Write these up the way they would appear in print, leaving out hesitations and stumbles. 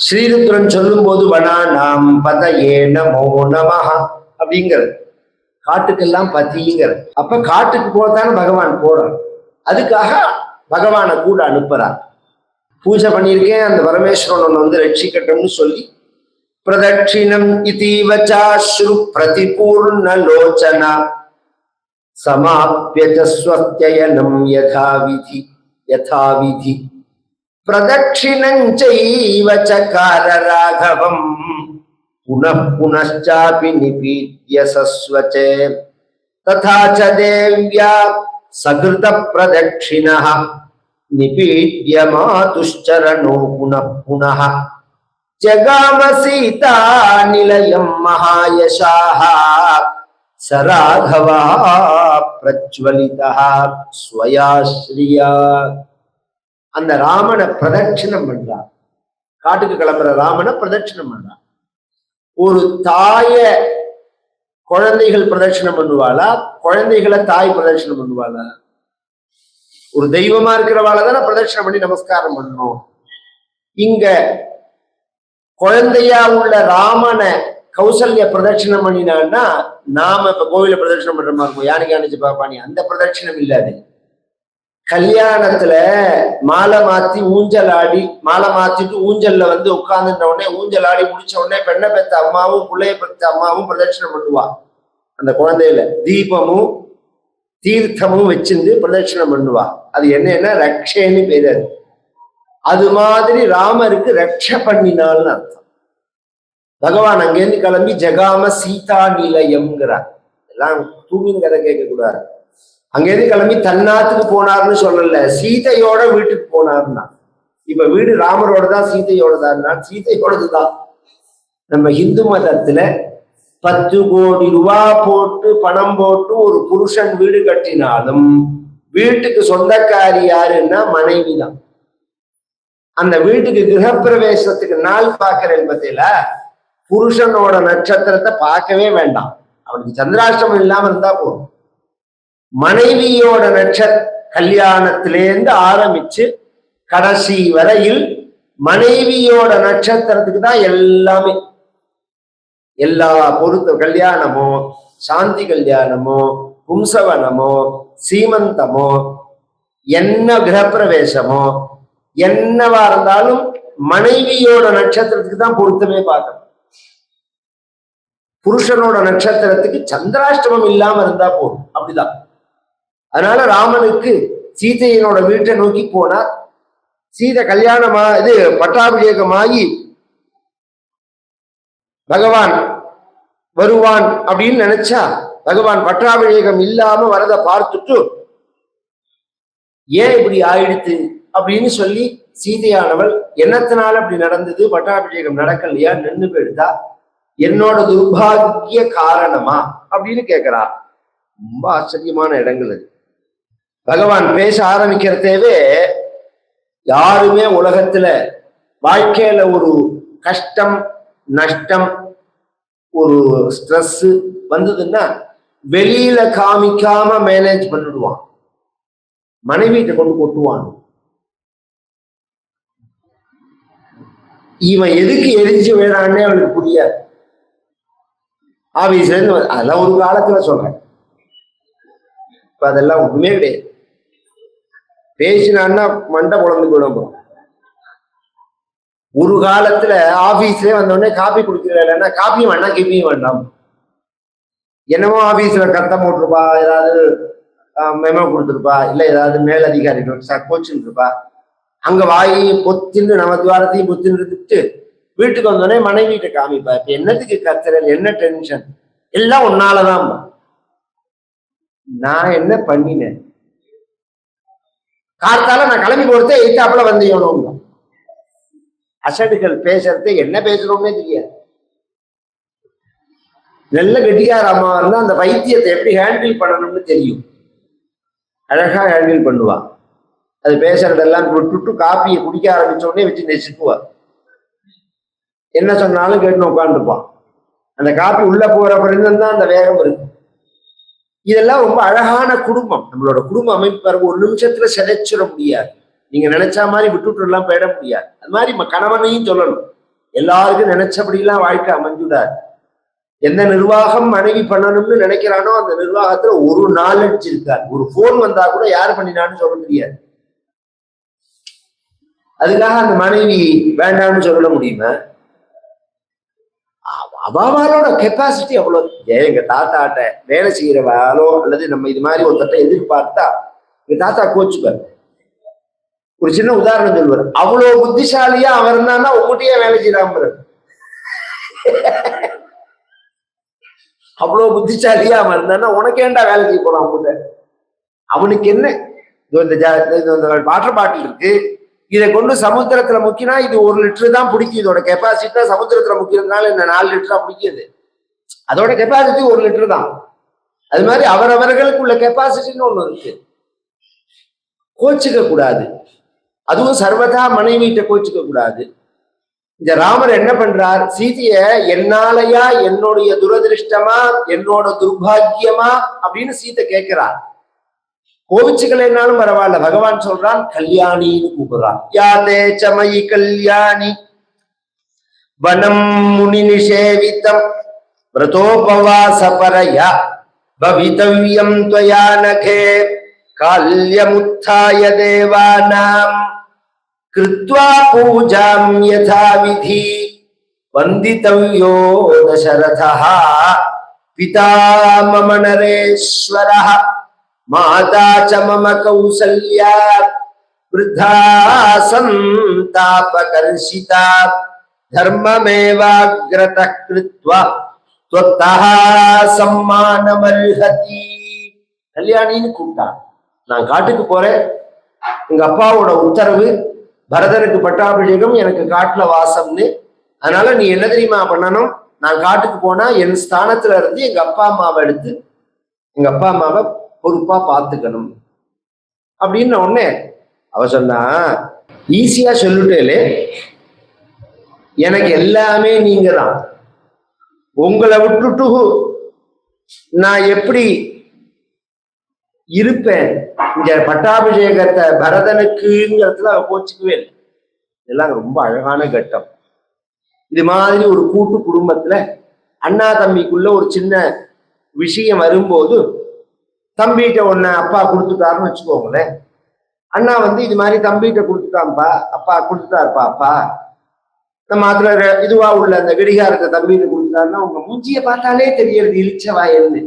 ஸ்ரீருத்ரன் சொல்லும் போது வனா நாம் பதயே நமோ நமஹ அப்படிங்கிறது, காட்டுக்கெல்லாம் பத்திங்கிற. அப்ப காட்டுக்கு போதான பகவான் போறார், அதுக்காக பகவானை கூட அனுப்புறார். பூஜை பண்ணியிருக்கேன், அந்த பரமேஸ்வரன் ஒன்று வந்து ரட்சிக்கட்டும்னு சொல்லி பிரதட்சிணம் இதீவச்சாஸ்ரு பிரதிபூர்ண லோச்சனா சமாப்யஜஸ்வத்யயனம் யதாவிதி யதாவிதி பிரதட்சிணஞ்சைவ சகார ராகவம் புனః புனశ్చాపి நிபீத்ய சஸ்வசே ததா ச தேவ்யா சகிருத பிரதட்சிணः நிபீத்ய மாதுஷ்சரணோ புனః புனः ஜகாம சீதா நிலையம் மகாயசாः சராகவா பிரஜ்வலிதः ஸ்வயாஸ்ரியா. அந்த ராமனை பிரதட்சிணம் பண்றார், காட்டுக்கு கிளம்புற ராமனை பிரதட்சிணம் பண்றார். ஒரு தாய குழந்தைகள் பிரதட்சிணம் பண்ணுவாளா, குழந்தைகளை தாய் பிரதட்சிணம் பண்ணுவாளா? ஒரு தெய்வமா இருக்கிறவாளை தானே பிரதட்சிணம் பண்ணி நமஸ்காரம் பண்ணணும். இங்க குழந்தையா உள்ள ராமனை கௌசல்ய பிரதட்சிணம் பண்ணினான்னா நாம இப்ப கோவில பிரதட்சிணம் பண்ற மாதிரி இருக்கும், யானைக்கு அணிச்சு பாப்பானி, அந்த பிரதட்சிணம் இல்லாது. கல்யாணத்துல மாலை மாத்தி ஊஞ்சல் ஆடி, மாலை மாத்திட்டு ஊஞ்சல்ல வந்து உட்கார்ந்துட்ட உடனே ஊஞ்சல் ஆடி முடிச்ச உடனே பெண்ணை பெத்த அம்மாவும் பிள்ளைய பெத்த அம்மாவும் பிரதட்சிணம் பண்ணுவா. அந்த குழந்தையில தீபமும் தீர்த்தமும் வச்சிருந்து பிரதட்சிணம் பண்ணுவா. அது என்னன்னா ரக்ஷேன்னு பேரு. அது மாதிரி ராமருக்கு ரக்ஷ பண்ணினால்னு அர்த்தம். பகவான் அங்கேருந்து கிளம்பி ஜகாம சீதா நிலையம்ங்கிறார். எல்லாம் தூங்கின கதை கேட்க கூடாது. அங்கேருந்து கிளம்பி தன்னாத்துக்கு போனார்னு சொல்லல, சீதையோட வீட்டுக்கு போனார்னா. இப்ப வீடு ராமரோட தான் சீதையோட தான், சீதையோடதுதான். நம்ம இந்து மதத்துல 10 கோடி ரூபாய் போட்டு பணம் போட்டு ஒரு புருஷன் வீடு கட்டினாலும் வீட்டுக்கு சொந்தக்காரி யாருன்னா மனைவி தான். அந்த வீட்டுக்கு கிரகப்பிரவேசத்துக்கு நாள் பார்க்கிறேன் பத்தியில, புருஷனோட நட்சத்திரத்தை பார்க்கவே வேண்டாம், அவனுக்கு சந்திராஷ்டமம் இல்லாம இருந்தா போதும். மனைவியோட கல்யாணத்திலேருந்து ஆரம்பிச்சு கடைசி வரையில் மனைவியோட நட்சத்திரத்துக்கு தான் எல்லாமே. எல்லா பொருத்த கல்யாணமோ, சாந்தி கல்யாணமோ, பும்சவனமோ, சீமந்தமோ, என்ன கிரகப்பிரவேசமோ என்னவா இருந்தாலும் மனைவியோட நட்சத்திரத்துக்கு தான் பொருத்தமே பார்க்கணும். புருஷனோட நட்சத்திரத்துக்கு சந்திராஷ்டமம் இல்லாம இருந்தா போதும், அப்படிதான். அதனால ராமனுக்கு சீதையனோட வீட்டை நோக்கி போனார். சீதை கல்யாணமா இது பட்டாபிஷேகமாகி பகவான் வருவான் அப்படின்னு நினைச்சா, பகவான் பட்டாபிஷேகம் இல்லாம வரத பார்த்துட்டு ஏன் இப்படி ஆயிடுத்து அப்படின்னு சொல்லி சீதையானவள் என்னத்தினால அப்படி நடந்தது, பட்டாபிஷேகம் நடக்கலையா, நின்று போயிடுதா, என்னோட துர்பாகிய காரணமா அப்படின்னு கேட்கிறா. ரொம்ப ஆச்சரியமான இடங்கள் அது. பகவான் பேச ஆரம்பிக்கிறதேவே யாருமே உலகத்துல வாழ்க்கையில ஒரு கஷ்டம் நஷ்டம் ஒரு ஸ்ட்ரெஸ் வந்ததுன்னா வெளியில காமிக்காம மேனேஜ் பண்ணிடுவான், மனைவியிட்ட கொண்டு கொட்டுவான். இவன் எதுக்கு எரிஞ்சு வேணான்னே அவனுக்கு புரியாது. ஆபீஸ்ல இருந்து அதெல்லாம் ஒரு காலத்துல சொல்றேன், இப்ப அதெல்லாம் ஒண்ணுமே கிடையாது. பேசினான்னா மண்டை குழந்து போயிடும். ஒரு காலத்துல ஆபீஸ்ல வந்தோடனே காப்பி குடிக்கிறேன்னா காப்பியும் வேண்டாம் கிப்பியும் வேண்டாம், என்னமோ ஆபீஸ்ல கத்தம் போட்டிருப்பா, ஏதாவது மெமோ கொடுத்துருப்பா, இல்ல ஏதாவது மேலதிகாரிகள் கோச்சுன்னு இருப்பா. அங்க வாயி பொத்தின்னு நம்ம துவாரத்தையும் பொத்தின்னு இருந்துட்டு வீட்டுக்கு வந்தோடனே மனைவிட்ட காமிப்பா, இப்ப என்னத்துக்கு கத்துறேன், என்ன டென்ஷன், எல்லாம் உன்னாலதான். நான் என்ன பண்ணினேன், காத்தால நான் கிளம்பி கொடுத்தே எய்த்தாப்புல வந்தேன். அசடுகள் பேசுறது என்ன பேசுறோம்னே தெரியாது. நல்ல கெட்டிக்காரமா இருந்தா அந்த வைத்தியத்தை எப்படி ஹேண்டில் பண்ணணும்னு தெரியும், அழகா ஹேண்டில் பண்ணுவா. அது பேசுறதெல்லாம் விட்டுட்டு காப்பியை குடிக்க ஆரம்பிச்ச உடனே வச்சு நெசுக்குவா. என்ன சொன்னாலும் கேட்டு உட்காந்துருப்பான். அந்த காப்பி உள்ள போற பிறந்தான் அந்த வேகம் இருக்கு. இதெல்லாம் ரொம்ப அழகான குடும்பம். நம்மளோட குடும்ப அமைப்பு ஒரு நிமிஷத்துல சிதைச்சிட முடியாது. நீங்க நினைச்சா மாதிரி விட்டுட்டு எல்லாம் போயிட முடியாது. அது மாதிரி கணவனையும் சொல்லணும், எல்லாருக்கும் நினைச்சபடியெல்லாம் வாழ்க்கை அமைஞ்சுடாது. எந்த நிர்வாகம் மனைவி பண்ணணும்னு நினைக்கிறானோ அந்த நிர்வாகத்துல ஒரு நாலெட்ஜ் இருக்காது. ஒரு போன் வந்தா கூட யாரு பண்ணினான்னு சொல்ல முடியாது. அதுக்காக அந்த மனைவி வேண்டாம்னு சொல்ல முடியுமா? அவாவாலோட கெப்பாசிட்டி அவ்வளவு. எங்க தாத்தாட்ட வேலை செய்யறவாலோ அல்லது நம்ம இது மாதிரி ஒருத்தட்ட எதிர்பார்த்தா எங்க தாத்தா கோச்சுப்பார். ஒரு சின்ன உதாரணம் சொல்லுவார். அவ்வளவு புத்திசாலியா அவர் இருந்தான்னா உங்ககிட்டயே வேலை செய்யறாம. அவ்வளவு புத்திசாலியா அவன் இருந்தான்னா உனக்கு ஏண்டா வேலை செய்ய போறான் அவங்க. அவனுக்கு என்ன, இந்த வாட்டர் பாட்டில் இருக்கு, இதை கொண்டு சமுத்திரத்துல முக்கினா இது 1 லிட்டர் தான் பிடிக்கும். இதோட கெப்பாசிட்டி சமுத்திரத்துல முக்கிறதுனால என்ன 4 லிட்டரா பிடிக்குது. அதோட கெப்பாசிட்டி 1 லிட்டர் தான். அது மாதிரி அவரவர்களுக்குள்ள கெப்பாசிட்டின்னு ஒண்ணு இருக்கு. கோச்சுக்க கூடாது. அதுவும் சர்வதா மனைவிட்ட கோச்சுக்க கூடாது. இந்த ராமர் என்ன பண்றார், சீதைய என்னாலயா, என்னுடைய துரதிருஷ்டமா, என்னோட துர்பாகியமா அப்படின்னு சீதை கேட்கிறார். கோவிச்சுக்கலைன்னாலும் பரவாயில்ல, பகவான் சொல்றான் கல்யாணின்னு கூப்பிடுறான். யாதே சமயி கல்யாணி வனம் முனி நிஷேவிதம் விரதோபவாச பரயா பவிதவ்யம் த்வயா நகே கால்யமுத்தாய தேவானாம் கிருத்வா பூஜாம் யதா விதி வந்திதவ்யோ தசரதः பிதா மம நரேஸ்வரः மாதா ச மம கௌசல்யா விருத்தா சந்தாபகர்ஷிதா தர்மமேவாக்ரதः கிருத்வா த்வத்தः சம்மானமர்ஹதி. கல்யாணின்னு கூப்பிட்டான். நான் காட்டுக்கு போறேன், எங்க அப்பாவோட உத்தரவு, பரதனுக்கு பட்டாபிஷேகம், எனக்கு காட்டுல வாசம்னு. அதனால நீ என்ன தெரியுமா பண்ணணும், நான் காட்டுக்கு போனா என் ஸ்தானத்துல இருந்து எங்க அப்பா அம்மாவை எடுத்து எங்க அப்பா அம்மாவை பொறுப்பா பார்த்துக்கணும் அப்படின்னு உடனே அவ சொன்னா, ஈஸியா சொல்லிட்டேலே, எனக்கு எல்லாமே நீங்க தான், உங்களை விட்டுட்டு நான் எப்படி இருப்பேன்? இங்க பட்டாபிஷேகத்தை பரதனுக்குங்கிறதுல அவ கோச்சிக்கவே இல்லை. இதெல்லாம் ரொம்ப அழகான கட்டம். இது மாதிரி ஒரு கூட்டு குடும்பத்துல அண்ணா தம்பிக்குள்ள ஒரு சின்ன விஷயம் வரும்போது, தம்பிகிட்ட ஒன்ன அப்பா கொடுத்துட்டாருன்னு வச்சுக்கோங்களேன். அண்ணா இது மாதிரி தம்பிகிட்ட கொடுத்துட்டான்ப்பா, அப்பா கொடுத்துட்டாருப்பா, அப்பா நம்ம அதுல இதுவா உள்ள அந்த கடிகாரத்தை தம்பிகிட்ட கொடுத்துட்டாருன்னா உங்க மூஞ்சிய பார்த்தாலே தெரியறது இழிச்சவாயன்னு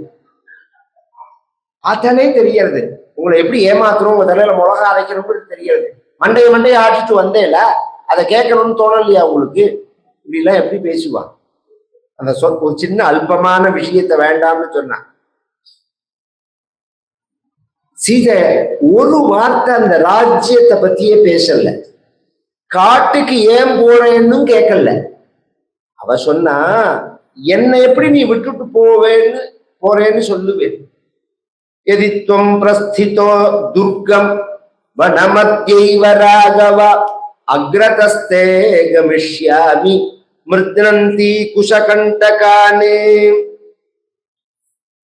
பார்த்தாலே தெரியறது. உங்களை எப்படி ஏமாத்துறோம், உங்க தலையில மிளகா அரைக்கணும்னு தெரியறது. மண்டையை ஆட்டிட்டு வந்தேல, அதை கேட்கணும்னு தோணலையா உங்களுக்கு? இப்படி எல்லாம் எப்படி பேசுவான்? அந்த ஒரு சின்ன அல்பமான விஷயத்த வேண்டாம்னு சொன்னான். சீதை ஒரு வார்த்தை அந்த ராஜ்யத்தை பத்தியே பேசல, காட்டுக்கு ஏன் போறேன்னு கேட்கல. அவ சொன்னா, என்னை எப்படி நீ விட்டுட்டு போறேன்னு சொல்லுவேன். எதித்வம் பிரஸ்திதோ துர்கம் வனமத்யைவ ராகவ அக்ரதஸ்தே கமிஷ்யாமி மிருத்னந்தி குஷகண்டகானே.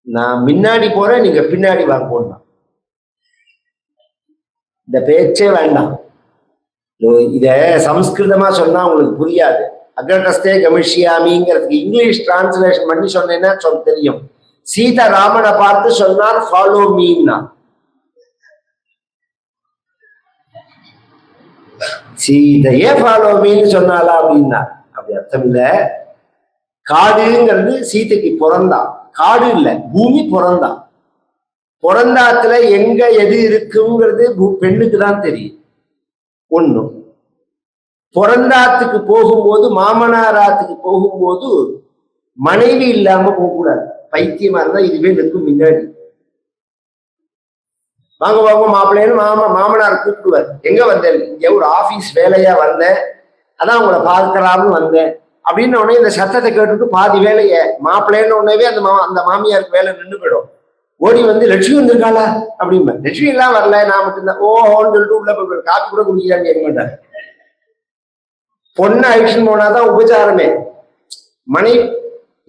நான் முன்னாடி போறேன், நீங்க பின்னாடி வாங்க. இந்த பேச்சே வேண்டாம். இத சம்ஸ்கிருதமா சொன்னா உங்களுக்கு புரியாது. அக்ரதஸ்தே கமிஷ்யாமிங்கிறதுக்கு இங்கிலீஷ் டிரான்ஸ்லேஷன் பண்ணி சொன்னேன்னா தெரியும். சீதா ராமனை பார்த்து சொன்னார் ஃபாலோ மீன்னா. சீதையே ஃபாலோ மீன்னு சொன்னாலா அப்படின்னா அப்படி அர்த்தம் இல்ல. காடுங்கிறது சீதைக்கு பிறந்தான், காடு இல்ல பூமி பிறந்தான். பிறந்தாத்துல எங்க எது இருக்குங்கிறது பெண்ணுக்கு தான் தெரியும். ஒண்ணு, பிறந்தாத்துக்கு போகும்போது, மாமனாராத்துக்கு போகும்போது மனைவி இல்லாம போகக்கூடாது. பைத்தியமா இருந்தா இதுவே நிற்கும் முன்னாடி. வாங்க வாங்க மாப்பிள்ளைன்னு மாமனார் கூப்பிடுவார். எங்க வந்தேன்? இங்க ஒரு ஆபீஸ் வேலையா வந்தேன், அதான் உங்களை பார்க்கலாம்னு வந்தேன் அப்படின்னு உடனே இந்த சத்தத்தை கேட்டுட்டு பாதி வேலைய மாப்பிள்ளைன்னு உடனே அந்த மாமியாருக்கு வேலை நின்று போயிடும். ஓடி லட்சுமி வந்திருக்காளா அப்படின்பா. லட்சுமி எல்லாம் வரல, நான் மட்டும்தான். ஓஹோன்னு சொல்லிட்டு உள்ள போய் காப்பி கூட குடிக்கிறான்னு கேட்க மாட்டார். பொண்ணு அழிச்சுன்னு போனாதான் உபச்சாரமே. மனைவி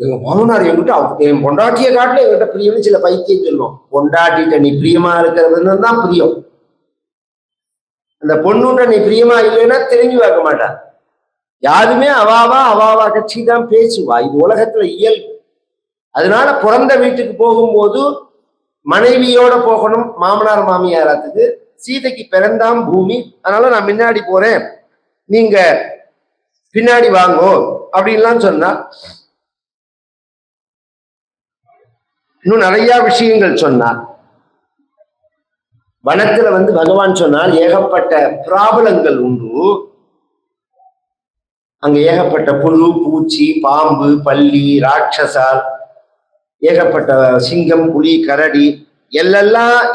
எங்க மாமனார் என்கிட்ட என் பொண்டாட்டிய காட்டுல என்கிட்ட பிரியம்னு சில பைத்தியம் சொல்லுவோம். பொண்டாட்டிட்ட நீ பிரியமா இருக்கிறதுன்னு தான் பிரியம். அந்த பொண்ணுன்ற நீ பிரியமா இல்லைன்னா திரும்பி பார்க்க மாட்டார். யாருமே அவாவா கட்சி தான் பேசுவா. இது உலகத்துல இயல்பு. அதனால பிறந்த வீட்டுக்கு போகும்போது மனைவியோட போகணும். மாமனார் மாமியாராத்துக்கு சீதைக்கு பிறந்தாம் பூமி, அதனால நான் முன்னாடி போறேன், நீங்க பின்னாடி வாங்கோ அப்படின்லாம் சொன்னா. இன்னும் நிறைய விஷயங்கள் சொன்னார். வனத்துல பகவான் சொன்னால் ஏகப்பட்ட பிராபலங்கள் உண்டு. அங்க ஏகப்பட்ட புழு, பூச்சி, பாம்பு, பல்லி, ராட்சசால், ஏகப்பட்ட சிங்கம், புலி, கரடி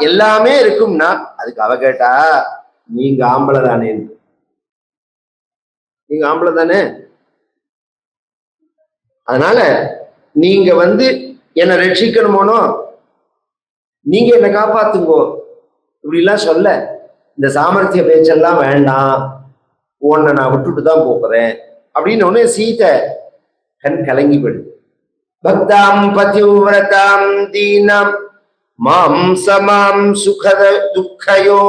எல்லாமே இருக்கும்னா அதுக்கு அவ கேட்டா, நீங்க ஆம்பளை தானே, நீங்க ஆம்பளை தானே, அதனால நீங்க என்னை ரட்சிக்கணுமோனோ, நீங்க என்னை காப்பாத்துங்கோ இப்படி எல்லாம் சொல்ல. இந்த சாமர்த்திய பேச்செல்லாம் வேண்டாம், உன்னை நான் விட்டுட்டு தான் போகிறேன் அப்படின்னு உடனே சீதை கண் கலங்கி போயிடுது. பக்தாம் பதிவிரதாம் தீனம் மாம் சமாம் சுகத துக்கயோ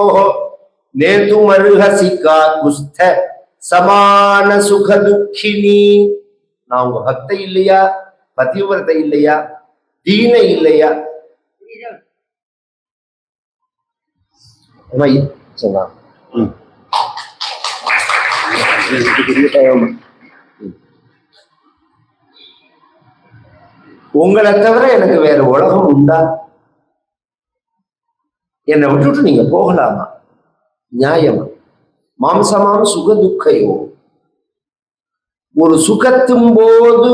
நேது மருஹசிகா குஸ்த சமான சுக துக்கினி. நான் உங்க பக்தை இல்லையா, பதிவிரதை இல்லையா, தீன இல்லையா? சொன்னான். உங்களை தவிர எனக்கு வேற உலகம் உண்டா? என்னை விட்டுட்டு நீங்க போகலாமா? நியாயமா? மாம்சமாம் சுக துக்கையோ, ஒரு சுகத்தும் போது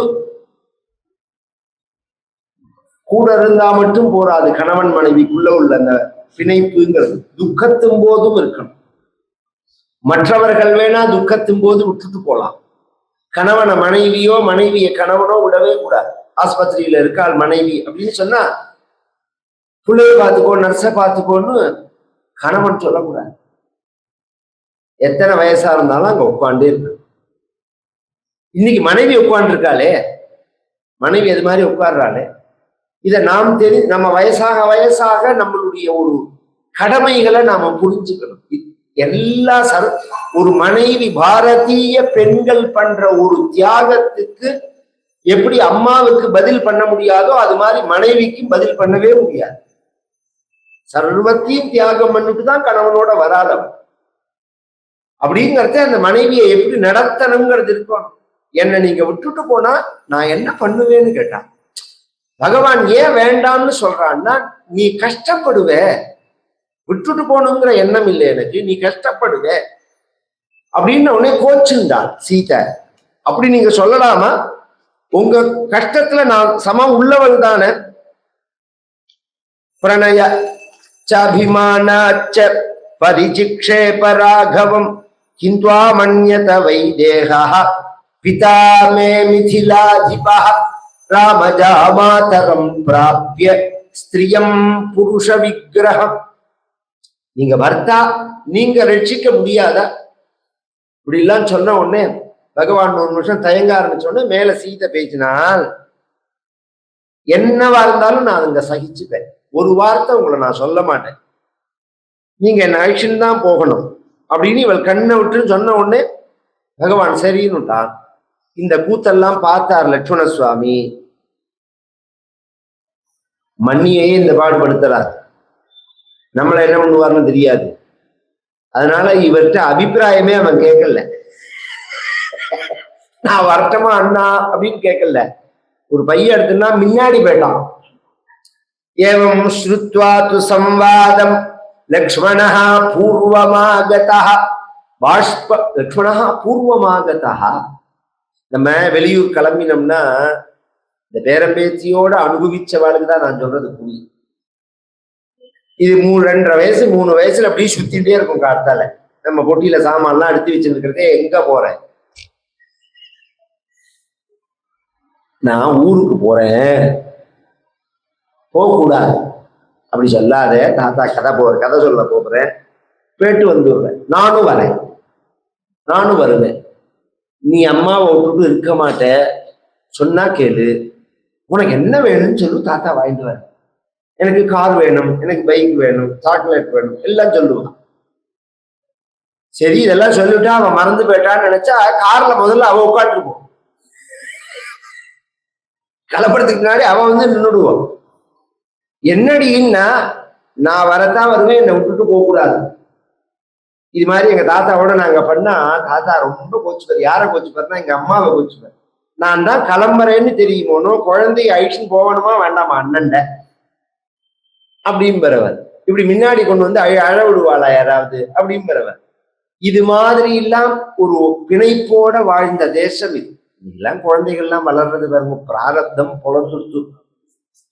கூட இருந்தா மட்டும் போராது. கணவன் மனைவிக்குள்ள உள்ள அந்த பிணைப்புங்கிறது துக்கத்தும் போதும் இருக்கணும். மற்றவர்கள் வேணா துக்கத்தும் போது விட்டுட்டு போலாம், கணவனை மனைவியோ மனைவிய கணவனோ விடவே கூடாது. ஆஸ்பத்திரியில இருக்காள் மனைவி அப்படின்னு சொன்னா, பிள்ளைய பார்த்துக்கோ, நர்ஸை பார்த்துக்கோன்னு கணவன் சொல்லக்கூடாது. எத்தனை வயசா இருந்தாலும் அங்க உட்காண்டே இருக்கு. இன்னைக்கு மனைவி உட்கார்ந்து இருக்காளே, மனைவி அது மாதிரி உட்கார்றாளே, இதை நாம் நம்ம வயசாக நம்மளுடைய ஒரு கடமைகளை நாம புரிஞ்சுக்கணும். எல்லா ஒரு மனைவி, பாரதிய பெண்கள் பண்ற ஒரு தியாகத்துக்கு எப்படி அம்மாவுக்கு பதில் பண்ண முடியாதோ அது மாதிரி மனைவிக்கு பதில் பண்ணவே முடியாது. சர்வத்தையும் தியாகம் பண்ணிட்டு தான் கணவனோட வராதவன். அப்படிங்கிறத அந்த மனைவியை எப்படி நடத்தணுங்கிறது இருக்கணும். என்னை நீங்க விட்டுட்டு போனா நான் என்ன பண்ணுவேன்னு கேட்டான். பகவான் ஏன் வேண்டாம்னு சொல்றான்னா, நீ கஷ்டப்படுவ, விட்டுட்டு போகணுங்கிற எண்ணம் இல்லை எனக்கு, நீ கஷ்டப்படுவ அப்படின்னு உடனே கோச்சுண்டாள் சீதை. அப்படி நீங்க சொல்லலாமா? உங்க கஷ்டத்துல நான் சமம் உள்ளவள் தானே. பிரணய சாபிமானாச்ச பரிசிக்ஷேப ராகவம் கிந்த்வா மன்யத வைதேகா பிதா மே மிதிலாதிபா ராமஜாமாதரம் பிராப்ய ஸ்திரியம் புருஷ விக்கிரகம். நீங்க பர்த்தா, நீங்க ரட்சிக்க முடியாதா? இப்படி எல்லாம் சொன்ன உடனே பகவான் ஒரு நிமிஷம் தயங்க ஆரம்பிச்சோடனே மேல சீதை பேசினால், என்னவா இருந்தாலும் நான் அங்க சகிச்சுப்பேன், ஒரு வார்த்தை உங்களை நான் சொல்ல மாட்டேன், நீங்க என்ன அழிச்சுன்னு தான் போகணும் அப்படின்னு இவள் கண்ணை விட்டுன்னு சொன்ன உடனே பகவான் சரின்னுட்டான். இந்த கூத்தெல்லாம் பார்த்தார் லட்சுமண சுவாமி. மண்ணியையே இந்த பாடுபடுத்துறார், நம்மளை என்ன பண்ணுவார்னு தெரியாது. அதனால இவர்கிட்ட அபிப்பிராயமே அவன் கேட்கல. நான் வரட்டமா அண்ணா அப்படின்னு கேட்கல. ஒரு பையன் எடுத்துன்னா முன்னாடி போயிட்டான். ஏவம் ஸ்ருத்வா து சம்வாதம் லக்ஷ்மணா பூர்வமாகதா பாஷ்ப. லக்ஷ்மணா பூர்வமாகதா. நம்ம வெளியூர் கிளம்பினோம்னா இந்த பேரம்பேச்சியோட அனுபவிச்சவாளுக்கு தான் நான் சொல்றது புரியும். இது 2.5 வயசு 3 வயசுல அப்படியே சுத்திட்டே இருக்கும் காத்தால. நம்ம பொட்டியில சாமான்லாம் எடுத்து வச்சிருக்கிறதே, எங்க போறேன் நான், ஊருக்கு போறேன், போகக்கூடாது அப்படி சொல்லாத தாத்தா, கதை சொல்ல போறேன், போயிட்டு வந்துடுறேன், நானும் வரேன், நானும் வருவேன், நீ அம்மாவை விட்டுட்டு இருக்க மாட்ட, சொன்னா கேளு, உனக்கு என்ன வேணும்னு சொல்லு, தாத்தா வாங்கிட்டு வரேன், எனக்கு கார் வேணும், எனக்கு பைக் வேணும், சாக்லேட் வேணும், எல்லாம் சொல்லுவான். சரி இதெல்லாம் சொல்லிட்டா அவன் மறந்து போயிட்டான்னு நினைச்சா கார்ல முதல்ல அவன் உட்காந்துருப்போம், கலப்படத்துக்கு முன்னாடி அவன் வந்து நின்றுடுவான். என்னடின்னா நான் வரத்தான் வருவேன், என்னை விட்டுட்டு போக கூடாது. இது மாதிரி எங்க தாத்தாவோட நாங்க பண்ணா தாத்தா ரொம்ப கோச்சுப்பார். யாரை கோச்சுப்பாருன்னா எங்க அம்மாவை கோச்சுப்பார். நான் தான் கிளம்புறேன்னு தெரியுமோனோ, குழந்தைய அழிச்சுன்னு போகணுமா வேண்டாமா அண்ணன்ட அப்படிம்பறவர். இப்படி முன்னாடி கொண்டு வந்து அழ விடுவாளா யாராவது அப்படிம்பறவர். இது மாதிரி எல்லாம் ஒரு பிணைப்போட வாழ்ந்த தேசம் இது. இதெல்லாம் குழந்தைகள்லாம் வளர்றது பாருங்க, பிராரப்தம் பொழந்துட்டு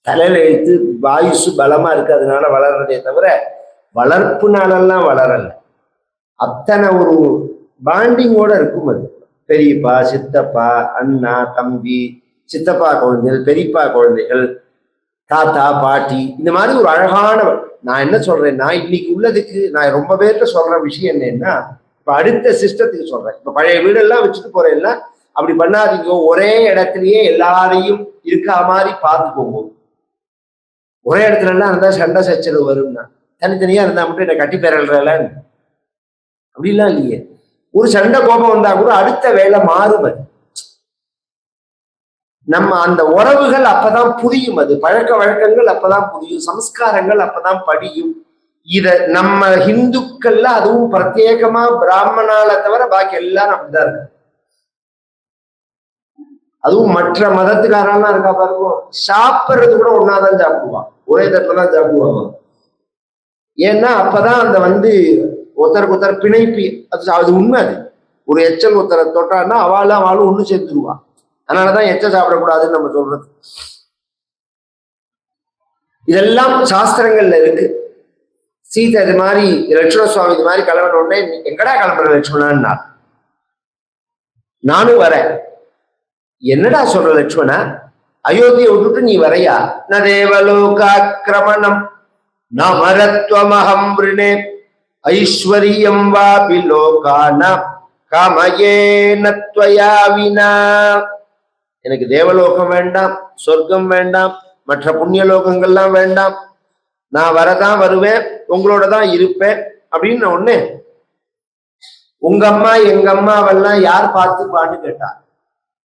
தலையில எழுத்து வாயுசு பலமா இருக்கு, அதனால வளர்றதே தவிர வளர்ப்பு நாளெல்லாம் வளரல. அத்தனை ஒரு பாண்டிங்கோட இருக்கும் அது. பெரியப்பா, சித்தப்பா, அண்ணா, தம்பி, சித்தப்பா குழந்தைகள், பெரியப்பா குழந்தைகள், தாத்தா, பாட்டி, இந்த மாதிரி ஒரு அழகான. நான் என்ன சொல்றேன்னா, இன்னைக்கு உள்ளதுக்கு நான் ரொம்ப பேர்கிட்ட சொல்ற விஷயம் என்னன்னா, இப்ப அடுத்த சிஸ்டத்துக்கு சொல்றேன். இப்ப பழைய வீடெல்லாம் வச்சுட்டு போறேன்னா அப்படி பண்ணாதீங்க. ஒரே இடத்துலயே எல்லாரையும் இருக்கா மாதிரி பார்த்துக்கோங்க. ஒரே இடத்துல எல்லாம் இருந்தா சண்டை சச்சரவு வரும்னா, தனித்தனியா இருந்தா மட்டும் என்ன கட்டி பெறல அப்படிலாம் இல்லையே. ஒரு சண்டை கோபம் வந்தா கூட அடுத்த வேலை மாறுவது. நம்ம அந்த உறவுகள் அப்பதான் புரியும், அது பழக்க வழக்கங்கள் அப்பதான் புரியும், சம்ஸ்காரங்கள் அப்பதான் படியும். இத நம்ம ஹிந்துக்கள்ல அதுவும் பிரத்யேகமா பிராமணால தவிர பாக்கி எல்லாரும் அப்படிதான் இருக்கு. அதுவும் மற்ற மதத்துக்காரெல்லாம் இருக்கா பாருங்க, சாப்பிடுறது கூட ஒன்னாதான் சாப்பிடுவான், ஒரே தட்டுல தான் சாப்பிடுவாங்க. ஏன்னா அப்பதான் அந்த வந்து ஒருத்தருக்கு ஒருத்தர் பிணைப்பி, அது உண்மை. அது ஒரு எச்சல் ஒருத்தரை தொட்டான்னா அவளும் ஒண்ணு சேர்ந்துருவான். அதனாலதான் எச்சல் சாப்பிடக்கூடாதுன்னு நம்ம சொல்றது. இதெல்லாம் சாஸ்திரங்கள்ல இருக்கு. சீதை இது மாதிரி லட்சுமண சுவாமி இது மாதிரி கிளம்பின உடனே எங்கடா கிளம்புற லட்சுமணா, நானும் வரேன். என்னடா சொல்ற லட்சுமணா, அயோத்தியை விட்டுட்டு நீ வரையா? ந தேவலோகாக்கிரமணம் ந மரத்வமஹம் விருணே ஐஸ்வர்யம் வாபி லோகான காமயேன த்வயா வினா. எனக்கு தேவலோகம் வேண்டாம், சொர்க்கம் வேண்டாம், மற்ற புண்ணிய லோகங்கள்லாம் வேண்டாம், நான் வரதான் வருவேன், உங்களோட தான் இருப்பேன் அப்படின்னு ஒண்ணு. உங்க அம்மா எங்க அம்மாவெல்லாம் யார் பார்த்துப்பான்னு கேட்டா,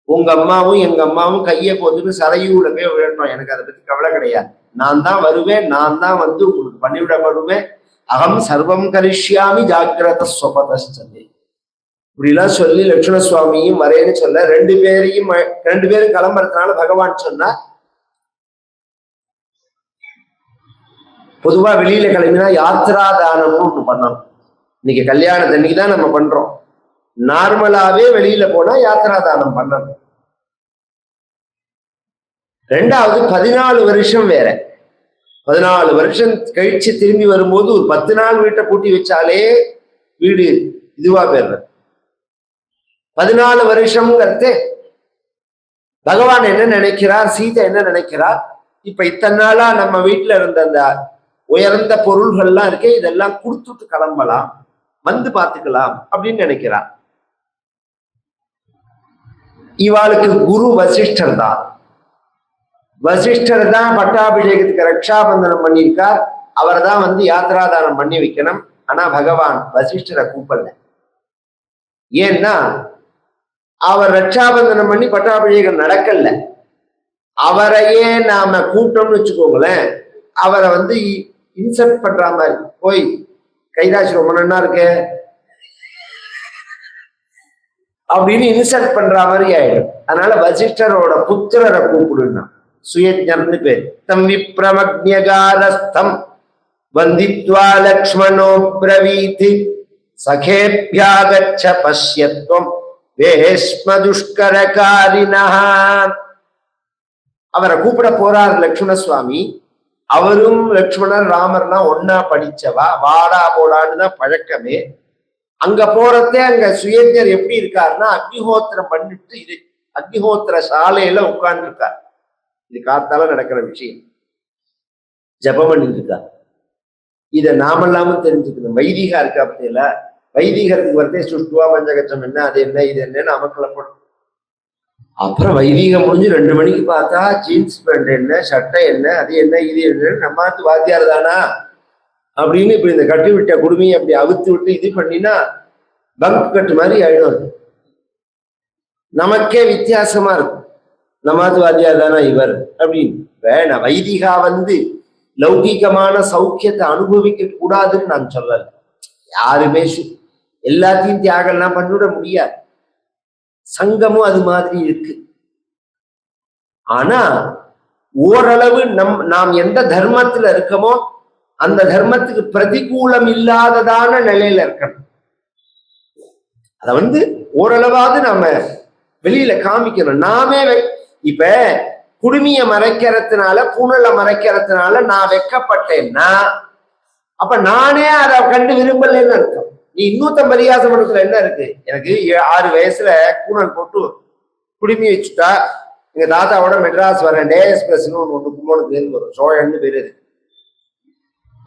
உங்க அம்மாவும் எங்க அம்மாவும் கையை போட்டுட்டு சரையூல போய் விழணும், எனக்கு அதை பத்தி கவலை கிடையாது, நான் தான் வருவேன், நான் தான் வந்து உங்களுக்கு பண்ணிவிடப்படுவேன், அகம் சர்வம் கரிஷ்யாமி ஜாக்கிரத ஸ்வபதஸ்தே. இப்படிலாம் சொல்லி லட்சுமண சுவாமியும் வரேன்னு சொல்ல ரெண்டு பேரும் கிளம்புறதுனால பகவான் சொன்னா, பொதுவா வெளியில கிளம்பினா யாத்ரா தானம்னு ஒண்ணு பண்ணணும். இன்னைக்கு கல்யாணத்தன்னைக்கு தான் நம்ம பண்றோம். நார்மலாவே வெளியில போனா யாத்ரா தானம் பண்ணணும். ரெண்டாவது 14 வருஷம் வேற. 14 வருஷம் கழிச்சு திரும்பி வரும்போது ஒரு 10 நாள் வீட்டை பூட்டி வச்சாலே வீடு இதுவா போயிடுறது. 14 வருஷம்ங்கிறது பகவான் என்ன நினைக்கிறார், சீதை என்ன நினைக்கிறார், இப்ப இத்தனை நாளா நம்ம வீட்டுல இருந்த அந்த உயர்ந்த பொருள்கள்லாம் இருக்கே, இதெல்லாம் கொடுத்துட்டு கிளம்பலாம், வந்து பார்த்துக்கலாம் அப்படின்னு நினைக்கிறார். இவாளுக்கு குரு வசிஷ்டர் தான். வசிஷ்டர் தான் பட்டாபிஷேகத்துக்கு ரக்ஷாபந்தனம் பண்ணியிருக்கார். அவர் தான் வந்து யாத்ராதானம் பண்ணி வைக்கணும். ஆனா பகவான் வசிஷ்டரை கூப்பிடல. ஏன்னா அவர் ரக்ஷாபந்தனம் பண்ணி பட்டாபிஷேகம் நடக்கல. அவரையே நாம கூப்பிட்டோம்னு வச்சுக்கோங்களேன், அவரை வந்து இன்சல்ட் பண்ற மாதிரி, போய் கைலாஷ் ரொம்ப நன்னா இருக்கு அப்படின்னு இன்சல்ட் பண்ற மாதிரி ஆயிடும். அதனால வசிஷ்டரோட புத்திரரை கூப்பிடுனா, சுயஜர்னு பேர். தம் விப்ரமக்ஞகாரஸ்தம் வந்தித்வா லக்ஷ்மணோ பிரவீத் சகேப்யாகச்ச பஷ்யத்வம் வேஷ்ம துஷ்கரகாரிணா. அவரை கூப்பிட போறார் லக்ஷ்மண சுவாமி. அவரும் லக்ஷ்மணர் ராமர்னா ஒன்னா படிச்சவா, வாடா போடான்னு தான் பழக்கமே. அங்க போறதே அங்க சுயஜர் எப்படி இருக்காருன்னா, அக்னிஹோத்திரம் பண்ணிட்டு இது அக்னிஹோத்திர சாலையில உட்கார்ந்து இருக்கார். இது காத்தால நடக்கிற விஷயம். ஜபம் பண்ணிட்டு இருக்கார். இதை நாமெல்லாமும் தெரிஞ்சுக்கணும். வைதிகா இருக்கா பத்தியில, வைதிகத்துக்கு வரதே சுஷ்டுவா பஞ்சகச்சம் என்ன, அது என்ன, இது என்னன்னு அமக்கலப்படும். அப்புறம் வைதிகம் முடிஞ்சு 2 மணிக்கு பார்த்தா ஜீன்ஸ் பேண்ட் என்ன, சட்டை என்ன, அது என்ன, இது என்னன்னு நம்மாத்து வாத்தியார் தானா அப்படின்னு இப்படி இந்த கட்டி விட்ட குடுமையை அப்படி அவுத்து விட்டு இது பண்ணினா பங்க் கட்டு மாதிரி ஆயிடும் அது. நமக்கே வித்தியாசமா இருக்கும். நமாஜ்வாதியா தானா இவர் அப்படின்னு. வேணா வைதிகா லௌகிகமான சௌக்கியத்தை அனுபவிக்க கூடாதுன்னு நான் சொல்லல. யாருமே எல்லாத்தையும் தியாகம்லாம் பண்ணிவிட முடியாது. சங்கமும் அது மாதிரி இருக்கு. ஆனா ஓரளவு நாம் எந்த தர்மத்துல இருக்கமோ அந்த தர்மத்துக்கு பிரதிகூலம் இல்லாததான நிலையில இருக்கணும். அத ஓரளவாவது நாம வெளியில காமிக்கணும். நாமே இப்ப குடுமிய மறைக்கிறதுனால புனலை மறைக்கிறதுனால நான் வெக்கப்பட்டேன்னா அப்ப நானே அதை கண்டு விரும்பலன்னு அர்த்தம். நீ இன்னொருத்தன் பரிகாசம் பண்றதுல என்ன இருக்கு? எனக்கு 6 வயசுல கூணல் போட்டு குடுமி வச்சுட்டா எங்க தாத்தாவோட மெட்ராஸ் வரேன் டே எக்ஸ்பிரஸ்ன்னு ஒன்று கும்போனுக்கு வரும், சோழன்னு பேரு.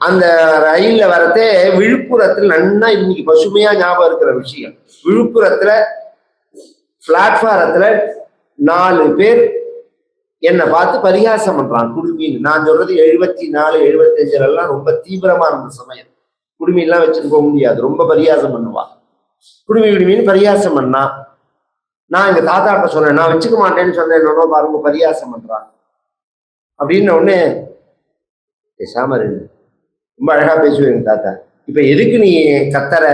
அந்த ரயில்ல வரத்தே விழுப்புரத்துல நன்னா இன்னைக்கு பசுமையா ஞாபகம் இருக்கிற விஷயம், விழுப்புரத்துல பிளாட்பாரத்துல 4 பேர் என்னை பார்த்து பரிகாசம் பண்றான் குடுமின்னு. நான் சொல்றது 74 75 ரொம்ப தீவிரமா இருந்த சமயம். குடுமியெல்லாம் வச்சுட்டு போக முடியாது, ரொம்ப பரிகாசம் பண்ணுவான். குடுமின்னு பரிகாசம் பண்ணா நான் எங்க தாத்தாட்ட சொன்னேன், நான் வச்சுக்க மாட்டேன்னு சொன்னேன். பாருங்க பரிகாசம் பண்றான் அப்படின்னு உடனே பேசாம இருக்கு. ரொம்ப அழகா பேசுவேன் எங்க தாத்தா. இப்ப எதுக்கு நீ கத்தற?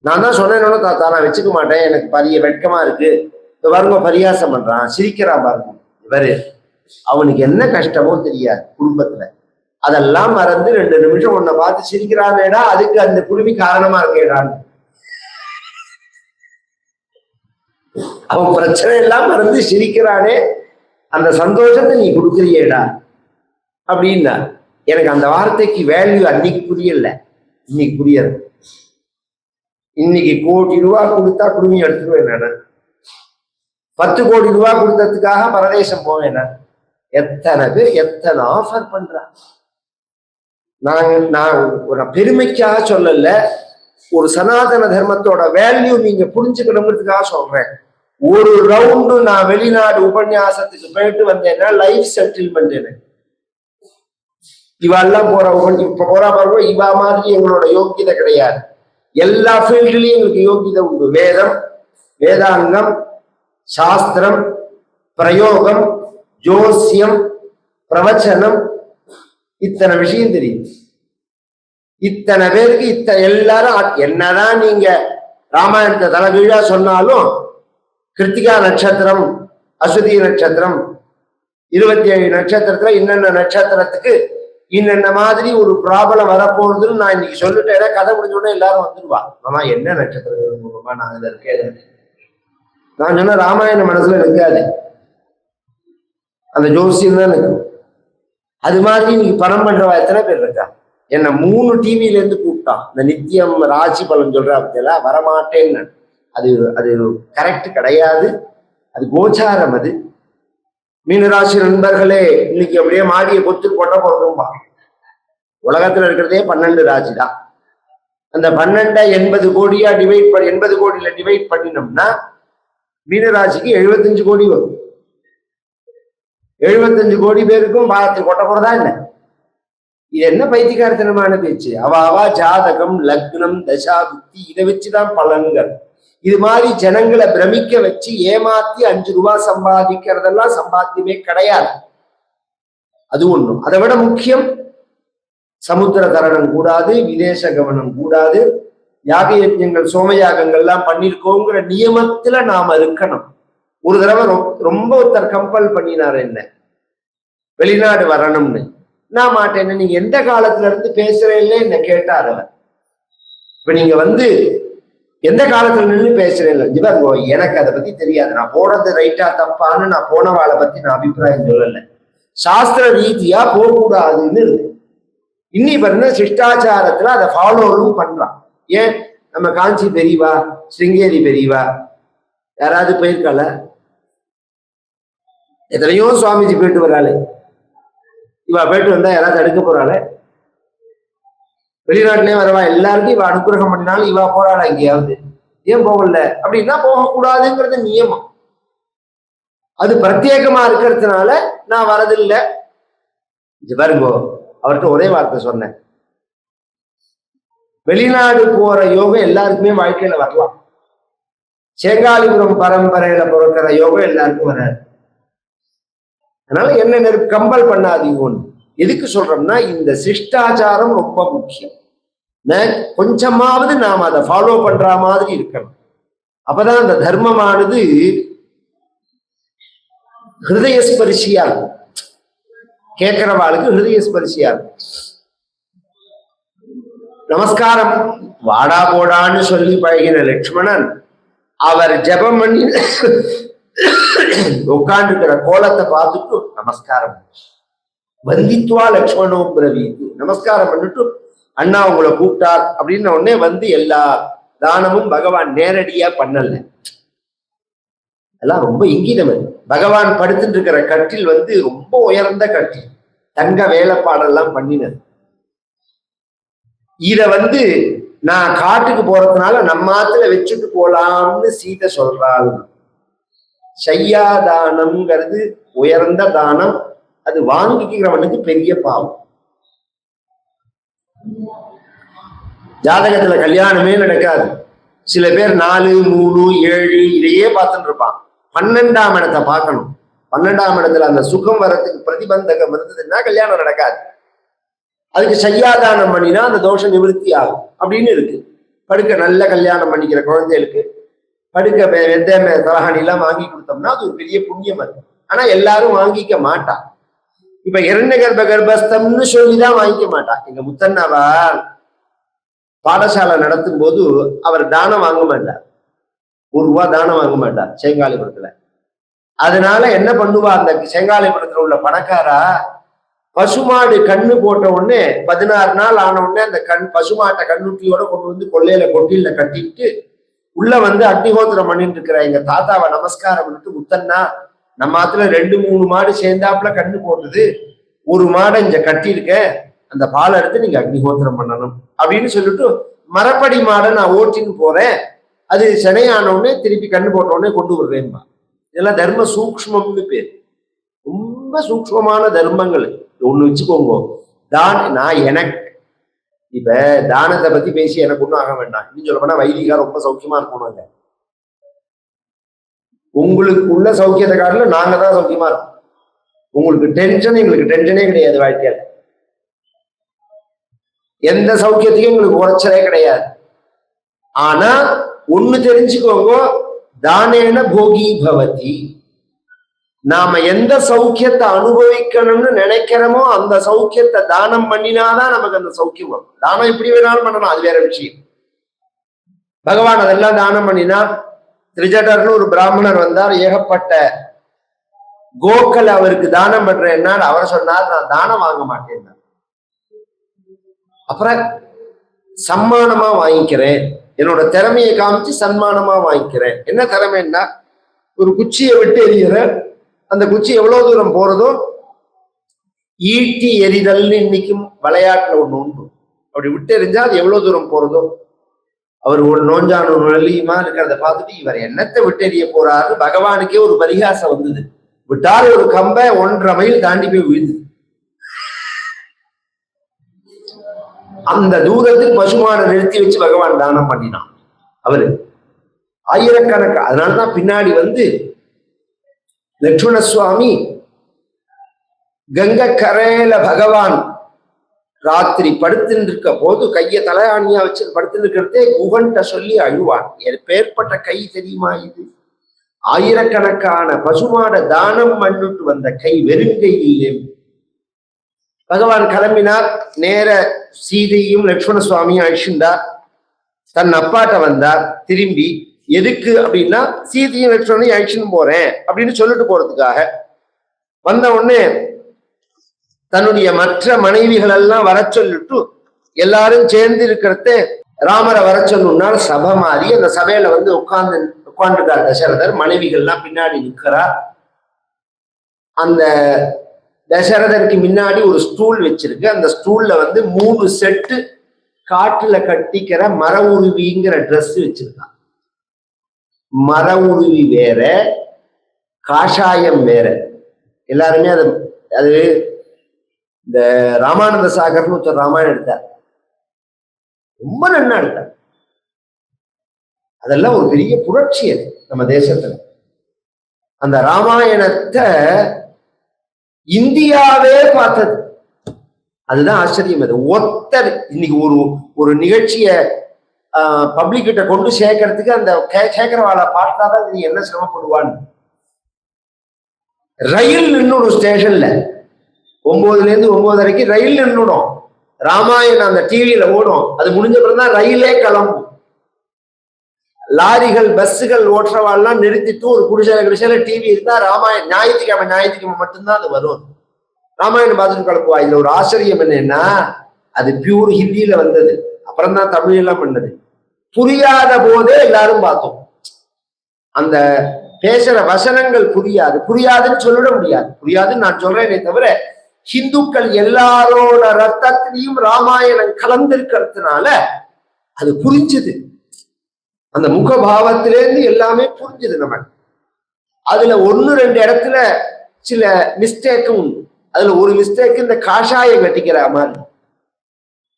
நான் தான் சொன்னேன்னு தாத்தா நான் வச்சுக்க மாட்டேன், எனக்கு வெட்கமா இருக்கு. இப்ப பாருங்க பரிகாசம் பண்றான், சிரிக்கிறான் பாருங்க. இவரு அவனுக்கு என்ன கஷ்டமோ தெரியாது குடும்பத்துல, அதெல்லாம் மறந்து 2 நிமிஷம் உன்னை பார்த்து சிரிக்கிறானேடா, அதுக்கு அந்த குடுமி காரணமா இருக்கேடான்னு. அவன் பிரச்சனை எல்லாம் மறந்து சிரிக்கிறானே, அந்த சந்தோஷத்தை நீ கொடுக்குறியேடா அப்படின்னா. எனக்கு அந்த வார்த்தைக்கு வேல்யூ அன்னைக்கு புரியல, இன்னைக்கு புரியல. இன்னைக்கு கோடி ரூபாய் கொடுத்தா குடுமி எடுத்துருவேன் நான். 10 கோடி ரூபாய் கொடுத்ததுக்காக பரதேசம் போவேன் நான். எத்தனை பேர் எத்தனை ஆஃபர் பண்றான். நான் ஒரு பெருமைக்காக சொல்லல, ஒரு சனாதன தர்மத்தோட வேல்யூ நீங்க புரிஞ்சுக்கணுங்கிறதுக்காக சொல்றேன். ஒரு ரவுண்டு நான் வெளிநாடு உபன்யாசத்துக்கு போயிட்டு வந்தேன்னா லைஃப் செட்டில்மெண்ட். எனக்கு இவெல்லாம் இப்ப போறா பாருங்க, இவா மாதிரி எங்களோட யோக்கியதை கிடையாது. எல்லா ஃபீல்டுலயும் எங்களுக்கு யோகிதை உண்டு. வேதம், வேதாங்கம், சாஸ்திரம், பிரயோகம், ஜோசியம், பிரவச்சனம், இத்தனை விஷயம் தெரியும். இத்தனை பேருக்கு எல்லாரும் என்னதான் நீங்க ராமாயணத்தை தலைகீழா சொன்னாலும் கிருத்திகா நட்சத்திரம், அஸ்வதி நட்சத்திரம், 27 நட்சத்திரத்துல இன்னென்ன நட்சத்திரத்துக்கு இன்னென்ன மாதிரி ஒரு ப்ராப்ளம் வரப்போகுதுன்னு நான் இன்னைக்கு சொல்லிட்டேன். கதை முடிஞ்ச உடனே எல்லாரும் வந்துருவா, மாமா என்ன நட்சத்திரம் நான் இதை இருக்கேன். நான் சொன்ன ராமாயண மனசுல இருக்காது, அந்த ஜோசியம் தான் இருக்கும். அது மாதிரி இன்னைக்கு பணம் பண்றவா எத்தனை பேர் இருக்கா? என்ன 3 டிவில இருந்து கூப்பிட்டான். இந்த நித்தியம் ராசி பலன் சொல்ற அப்படியெல்லாம் வரமாட்டேன்னு. அது அது கரெக்ட் கிடையாது, அது கோச்சாரம். அது மீனராசி நண்பர்களே, இன்னைக்கு அப்படியே மாடியை கொத்து கொட்ட போடுறோம்பா. உலகத்துல இருக்கிறதே 12 ராசி தான். அந்த 12 80 கோடியா 80 கோடியில டிவைட் பண்ணினோம்னா மீனராசிக்கு 75 கோடி வரும். 75 கோடி பேருக்கும் பாகத்தில் கொட்ட போறதா என்ன? இது என்ன பைத்தியக்காரத்தனமான பேச்சு? அவா ஜாதகம், லக்னம், தசா, புத்தி இதை வச்சுதான் பலன்கள். இது மாதிரி ஜனங்களை பிரமிக்க வச்சு ஏமாத்தி 5 ரூபாய் சம்பாதிக்கிறதெல்லாம் சம்பாத்தியமே கிடையாது. அது ஒண்ணும். அதை விட முக்கியம், சமுத்திர தரணம் கூடாது, விதேச கவனம் கூடாது, யாக யஜ்ஞங்கள் சோமயாகங்கள்லாம் பண்ணிருக்கோங்கிற நியமத்துல நாம இருக்கணும். ஒரு தடவை ரொம்ப ஒருத்தர் கம்பல் பண்ணினார் என்ன, வெளிநாடு வரணும்னு. நான் மாட்டேன்னு. நீங்க எந்த காலத்துல இருந்து பேசுறேன்னு என்ன கேட்டார் அவர். இப்ப நீங்க எந்த காலத்துல நின்று பேசுறேன் ஜிபாங்கோ, எனக்கு அதை பத்தி தெரியாது. நான் போனது ரைட்டா தப்பான்னு நான் போனவாளை பத்தி நான் அபிப்பிராயம் சொல்லல. சாஸ்திர ரீதியா போகக்கூடாதுன்னு இருக்கு. இன்னி பாருங்க சிஷ்டாச்சாரத்துல அதை ஃபாலோவும் பண்றான். ஏன் நம்ம காஞ்சி பெரியவா, சிருங்கேரி பெரியவா யாராவது போயிருக்கால? எத்தனையோ சுவாமிஜி போயிட்டு வராளே. இவா போயிட்டு வந்தா யாராவது தடுக்க போறாளே? வெளிநாட்டிலே வரவா எல்லாருக்கும் இவ அனுகிரகம் பண்ணினாலும் இவா போறாளா எங்கேயாவது? ஏன் போகல? அப்படின்னா போகக்கூடாதுங்கிறது நியமம். அது பிரத்யேகமா இருக்கிறதுனால நான் வரதில்லை. பாருங்கோ, அவர்கிட்ட ஒரே வார்த்தை சொன்னேன், வெளிநாடு போற யோகம் எல்லாருக்குமே வாழ்க்கையில வரலாம். சேங்காலிபுரம் பரம்பரையில பிறக்கிற யோகம் எல்லாருக்கும் வராது. அதனால என்ன கம்பல் பண்ணாதீங்க. ஒண்ணு எதுக்கு சொல்றோம்னா, இந்த சிஷ்டாச்சாரம் ரொம்ப முக்கியம். கொஞ்சமாவது நாம் அதை ஃபாலோ பண்ற மாதிரி இருக்கணும். அப்பதான் அந்த தர்மமானது ஹிருதயஸ்பரிசியா இருக்கும். கேட்கிறவாளுக்கு ஹிருதயஸ்பரிசியா இருக்கும். நமஸ்காரம் வாடா போடான்னு சொல்லி பழகின லட்சுமணன் அவர் ஜபம் பண்ணி உட்காந்துக்கிற கோலத்தை பார்த்துட்டு நமஸ்காரம் வந்தித்வா லட்சுமணோ பிரவீது, நமஸ்காரம் பண்ணிட்டு அண்ணா உங்களை கூப்பிட்டார் அப்படின்னு உடனே வந்து எல்லா தானமும் பகவான் நேரடியா பண்ணல. எல்லாம் ரொம்ப இங்கிதம். பகவான் படுத்துட்டு இருக்கிற கட்டில் வந்து ரொம்ப உயர்ந்த கட்டில், தங்க வேலைப்பாடெல்லாம் பண்ணினது. இத வந்து நான் காட்டுக்கு போறதுனால நம்ம ஆத்துல வச்சுட்டு போலாம்னு சீதை சொல்றாள். சையாதானம்ங்கிறது உயர்ந்த தானம், அது வாங்கிக்கிறவனுக்கு பெரிய பாவம். ஜாதகத்துல கல்யாணமே நடக்காது. சில பேர் 4, 3, 7 இதையே பார்த்துட்டு இருப்பான். 12ஆம் இடத்தை பார்க்கணும். 12ஆம் இடத்துல அந்த சுகம் வரத்துக்கு பிரதிபந்தகம் இருந்ததுன்னா கல்யாணம் நடக்காது. அதுக்கு சையாதானம் பண்ணினா அந்த தோஷம் நிவர்த்தி ஆகும் அப்படின்னு இருக்கு. படுக்க நல்ல கல்யாணம் பண்ணிக்கிற குழந்தைகளுக்கு படுக்க வெந்தயமே தலகாணி எல்லாம் வாங்கி கொடுத்தோம்னா அது ஒரு பெரிய புண்ணியம். அது ஆனா எல்லாரும் வாங்கிக்க மாட்டான். இப்ப இரண்ய கர்ப்பஸ்தம்னு சொல்லிதான் வாங்கிக்க மாட்டான். எங்க முத்தண்ணாவா பாடசாலை நடத்தும் போது அவர் தானம் வாங்க மாட்டார். ₹1 தானம் வாங்க மாட்டார் சேங்காலிபுரத்துல. அதனால என்ன பண்ணுவா, அந்த சேங்காலிபுரத்துல உள்ள பணக்காரா பசுமாடு கண்ணு போட்ட உடனே 16 நாள் ஆன உடனே அந்த பசுமாட்டை கண்ணுட்டியோட கொண்டு வந்து கொள்ளையில கொட்டில கட்டிட்டு உள்ள வந்து அக்னிஹோத்திரம் பண்ணிட்டு இருக்கிற எங்க தாத்தாவை நமஸ்காரம் பண்ணிட்டு, முத்தன்னா நம்ம ஆத்துல 2, 3 மாடு சேர்ந்தாப்புல கண்ணு போடுது, ஒரு மாடை இங்க கட்டியிருக்க, அந்த பாலை எடுத்து நீங்க அக்னிஹோத்திரம் பண்ணணும் அப்படின்னு சொல்லிட்டு மரப்படி மாடை நான் ஓட்டின்னு போறேன், அது சென்னையான உடனே திருப்பி கண்ணு போட்ட உடனே கொண்டு விடுறேன்பா. இதெல்லாம் தர்ம சூக்ஷ்மம்னு பேர். ரொம்ப சூக்ஷ்மமான தர்மங்கள். ஒண்ணு வச்சுக்கோங்க, நான் எனக்கு இப்ப தானத்தை பத்தி பேசி எனக்கு ஒண்ணும் ஆக வேண்டாம். இன்னும் சொல்ல போனா வைதிகா ரொம்ப சௌக்கியமா இருக்கணுங்க. உங்களுக்கு உள்ள சௌக்கியத்தை காட்டில நாங்க தான் சௌக்கியமா இருக்கோம். உங்களுக்கு டென்ஷன், எங்களுக்கு டென்ஷனே கிடையாது. வாழ்க்கையில எந்த சௌக்கியத்தையும் உங்களுக்கு குறைச்சலே கிடையாது. ஆனா ஒண்ணு தெரிஞ்சுக்கோங்க, தானேன போகி பவதி. நாம எந்த சௌக்கியத்தை அனுபவிக்கணும்னு நினைக்கிறோமோ அந்த சௌக்கியத்தை தானம் பண்ணினாதான் நமக்கு அந்த சௌக்கியம் வரும். தானம் எப்படி வேணாலும் பண்ணணும், அது வேற விஷயம். பகவான் அதெல்லாம் தானம் பண்ணினா. திரிஜடர்னு ஒரு பிராமணர் வந்தார், ஏகப்பட்ட கோக்கள் அவருக்கு தானம் பண்றேன்னா அவர் சொன்னார், நான் தானம் வாங்க மாட்டேன், அப்புறம் சம்மானமா வாங்கிக்கிறேன், என்னோட திறமையை காமிச்சு சன்மானமா வாங்கிக்கிறேன். என்ன திறமைன்னா, ஒரு குச்சியை விட்டு எறிகிற அந்த குச்சி எவ்வளவு தூரம் போறதோ, ஈட்டி எறிதல்னு இன்னைக்கும் விளையாட்டுல ஒண்ணு உண்டு. அப்படி விட்டு எறிஞ்சா அது எவ்வளவு தூரம் போறதோ. அவர் ஒரு நோஞ்சானு நொழியுமா இருக்கிறத பார்த்துட்டு இவர் என்னத்தை விட்டு எறிய போறாரு, பகவானுக்கே ஒரு பரிகாசம் வந்தது. விட்டால் ஒரு கம்பை 1.5 மைல் தாண்டி போய் விழுது. அந்த தூரத்துக்கு பசுமானை நிறுத்தி வச்சு பகவான் தானம் பண்ணினான் அவரு ஆயிரக்கணக்கு. அதனாலதான் பின்னாடி வந்து லட்சுமண சுவாமி கங்கை கரையில பகவான் ராத்திரி படுத்துட்டு இருக்க போது கைய தலையாணியா வச்சு படுத்துட்டு இருக்கிறதே குகன்ட்ட சொல்லி அழுவான். பேர்பட்ட கை தெரியுமா இது? ஆயிரக்கணக்கான பசுமாட தானம் பண்ணிட்டு வந்த கை, வெறுங்கை இல்லை. பகவான் கிளம்பினார். நேர சீதையும் லட்சுமண சுவாமியும் அழிச்சுண்டார். தன் அப்பாட்ட வந்தார். திரும்பி எதுக்கு அப்படின்னா, சீதையும் லட்சுமணையும் அழிச்சுன்னு போறேன் அப்படின்னு சொல்லிட்டு போறதுக்காக வந்த உடனே தன்னுடைய மற்ற மனைவிகள் எல்லாம் வர சொல்லிட்டு எல்லாரும் சேர்ந்து இருக்கிறத ராமரை வர சொல்லணும்னா சபை மாறி அந்த சபையில வந்து உட்கார்ந்துருக்கார் தசரதர். மனைவிகள்லாம் பின்னாடி நிற்கிறார். அந்த தசரதருக்கு முன்னாடி ஒரு ஸ்டூல் வச்சிருக்கு. அந்த ஸ்டூல்ல வந்து 3 செட்டு காட்டுல கட்டிக்கிற மர உருவிங்கிற ட்ரெஸ் வச்சிருக்கான். மர உருவி வேற, காஷாயம் வேற. எல்லாருமே அது இந்த ராமானந்த சாகர்னு ஒருத்தர் ராமாயணம் எடுத்தார். ரொம்ப நன்னா எடுத்தார். அதெல்லாம் ஒரு பெரிய புரட்சி அது நம்ம தேசத்துல. அந்த ராமாயணத்தை இந்தியாவே பார்த்தது. அதுதான் ஆச்சரியம். அது ஒருத்தர் இன்னைக்கு ஒரு நிகழ்ச்சிய பப்ளிக் கிட்ட கொண்டு சேர்க்கறதுக்கு அந்த கேட்கிறவாளை பார்த்தாதான் நீ என்ன சிரமப்படுவான்னு. ரயில் நின்னுடும் ஸ்டேஷன்ல 9ல இருந்து 9:30 ரயில் நின்னுடும். ராமாயணம் அந்த டிவியில ஓடும். அது முடிஞ்ச பிறகுதான் ரயிலே கிளம்பும். லாரிகள் பஸ்ஸுகள் ஓட்டுறவாள்லாம் நிறுத்திட்டு ஒரு குடிசையில டிவி இருந்தா ராமாயணம் ஞாயிற்றுக்கிழமை மட்டும்தான் அது வரும். ராமாயணம் பார்த்துட்டு கிளம்புவா. இதுல ஒரு ஆச்சரியம் என்னன்னா, அது பியூர் ஹிந்தியில வந்தது, அப்புறம் தான் தமிழ் எல்லாம் பண்ணது. புரியாத போதே எல்லாரும் பார்த்தோம். அந்த பேசுற வசனங்கள் புரியாதுன்னு சொல்லிட முடியாது. புரியாதுன்னு நான் சொல்றேனே தவிர, ஹிந்துக்கள் எல்லாரோட ரத்தத்திலையும் ராமாயணம் கலந்திருக்கிறதுனால அது புரிஞ்சுது. அந்த முகபாவத்திலேருந்து எல்லாமே புரிஞ்சுது நமக்கு. அதுல 1-2 இடத்துல சில மிஸ்டேக்கும் உண்டு. அதுல ஒரு மிஸ்டேக் இந்த காஷாயம் கட்டிக்கிற மாதிரி,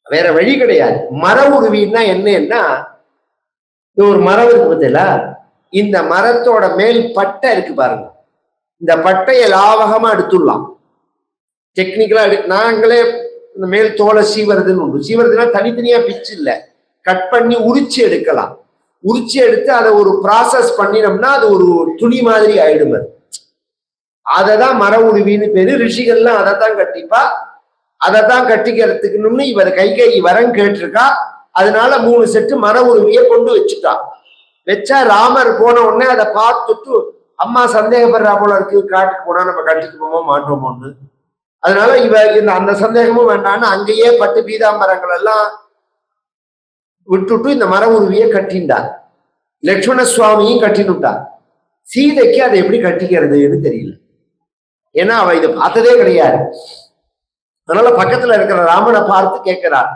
வேற வழி கிடையாது. மர உருவின்னா என்னன்னா, ஒரு மரம் இருக்கு பார்த்தீங்களா, இந்த மரத்தோட மேல் பட்டை இருக்கு பாருங்க, இந்த பட்டையை லாவகமா எடுத்துடலாம். டெக்னிக்கலா நாங்களே இந்த மேல் தோலை சீவறதுன்னு உண்டு. சீவறதுனா தனித்தனியா பிச்சு இல்லை, கட் பண்ணி உரிச்சு எடுக்கலாம். உரிச்சு எடுத்து அதை ஒரு ப்ராசஸ் பண்ணினோம்னா அது ஒரு துணி மாதிரி ஆயிடும். அததான் மர உருவின்னு பேரு. ரிஷிகள்லாம் அதைத்தான் கட்டிப்பா. அதைத்தான் கட்டிக்கிறதுக்குன்னு இவர் கை வரம் கேட்டிருக்கா. அதனால 3 செட்டு மர உருவியை கொண்டு வச்சுட்டா. வச்சா ராமர் போன உடனே அதை பார்த்துட்டு அம்மா சந்தேகப்படுறா போல இருக்கு, காட்டுக்கு போனா நம்ம கட்டிட்டு போமோ மாட்டோமோன்னு. அதனால இந்த அந்த சந்தேகமும் வேண்டான்னு அங்கேயே பட்டு பீதாம்பரங்கள் எல்லாம் விட்டுட்டு இந்த மர உருவியை கட்டின்றார். லட்சுமண சுவாமியும் கட்டினுட்டார். சீதைக்கு அதை எப்படி கட்டிக்கிறதுன்னு தெரியல. ஏன்னா அவ இதை பார்த்ததே கிடையாது. அதனால பக்கத்துல இருக்கிற ராமனை பார்த்து கேட்கிறார்,